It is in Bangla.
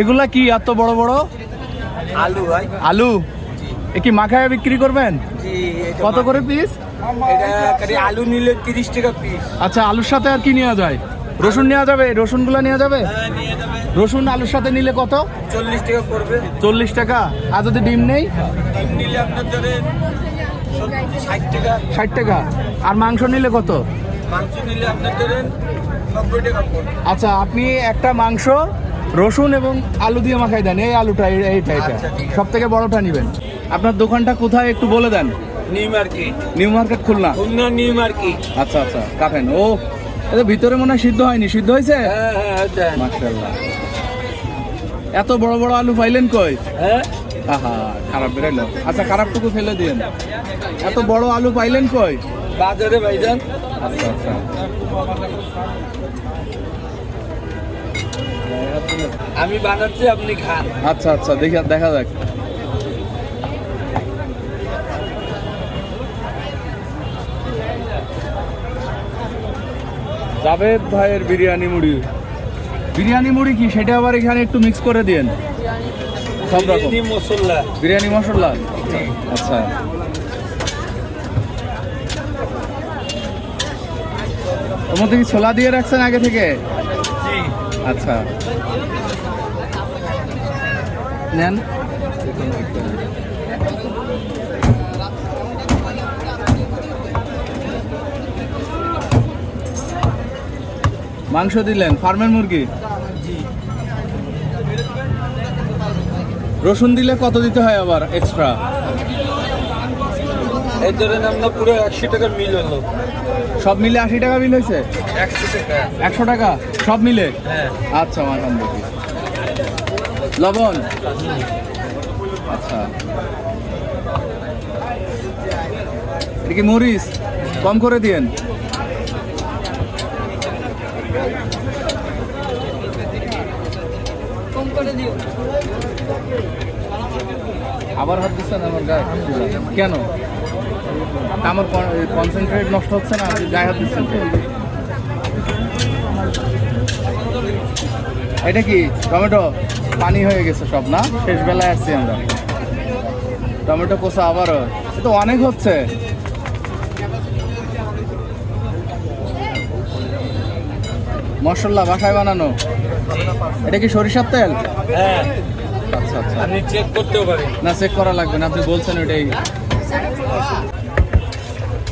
এগুলা কি এত বড় বড়? আলু ভাই। আলু এ কি মাখায় বিক্রি করবেন? জি। কত করে পিস? এটা আলু নিলে 30 টাকা পিস। আচ্ছা, আলুর সাথে আর কি নেওয়া যায়? রসুন নেওয়া যাবে? রসুনগুলো নেওয়া যাবে? হ্যাঁ, নিয়ে যাবে। রসুন আলুর সাথে নিলে কত? 40 টাকা পড়বে। 40 টাকা। আর যদি ডিম নেই? ডিম নিলে আপনার ধরেন 60 টাকা। 60 টাকা। আর মাংস নিলে কত? মাংস নিলে আপনার ধরেন 90 টাকা পড়বে। আচ্ছা, আপনি একটা মাংস রসুন এবং আলু দিয়ে মাখাই দেন। এই আলুটা এইটা আচ্ছা, ঠিক আছে। সব থেকে বড়টা নেবেন। আপনার দোকানটা কোথায় একটু বলে দেন। New Market. New Market, Khulna. Khulna New Market. আচ্ছা আচ্ছা, কাটেন। ও এটা ভিতরে মনে হয় সিদ্ধ হয়নি, সিদ্ধ হয়েছে? হ্যাঁ হ্যাঁ। মাশাআল্লাহ। এত বড় বড় আলু পাইলেন কই? হ্যাঁ, আহা, খারাপ বেরোলো। আচ্ছা, খারাপটুকু ফেলে দিন। এত বড় আলু পাইলেন কই? বাজারে ভাইজান। আচ্ছা আচ্ছা। আমি বানাচ্ছি, আপনি খান। আচ্ছা আচ্ছা, দেখা যাক। জাভেদ ভাইয়ের বিরিয়ানি মুড়ি। বিরিয়ানি মুড়ি কি সেটা আবার এখানে একটু মিক্স করে দিন। সব রকম বিরিয়ানি মশলা। বিরিয়ানি মশলা। আচ্ছা, ওর মধ্যে কি ছোলা দিয়ে রাখছেন আগে থেকে? জি। আচ্ছা, নেন। মাংস দিলেন ফার্মের মুরগি। রসুন দিলে কত দিতে হয় আবার এক্সট্রা? এই ধরেন আমরা পুরো 100 টাকার মিল হলো। সব মিলে 80 টাকা বিল হয়েছে? 100 টাকা। 100 টাকা সব মিলে? হ্যাঁ। আচ্ছা, মাখান দেখি। লবণ? আচ্ছা, এটা কি মরিচ? কম করে দিয়েন। আবার হাত দিচ্ছেন আমার গায়ে? কেন? আমার কনসেন্ট্রেট নষ্ট হচ্ছে না? আপনি গায়ে হাত দিচ্ছেন কেন? এটা কি টমেটো? পানি হয়ে গেছে সব না? শেষ বেলায় আসছি আমরা। টমেটো কোষা আবারও? এ তো অনেক হচ্ছে। মশলা বাসায় বানানো? এটা কি সরিষার তেল? হ্যাঁ। আচ্ছা আচ্ছা, আপনি চেক করতেও পারেন। না চেক করা লাগবে না, আপনি বলছেন ওইটাই।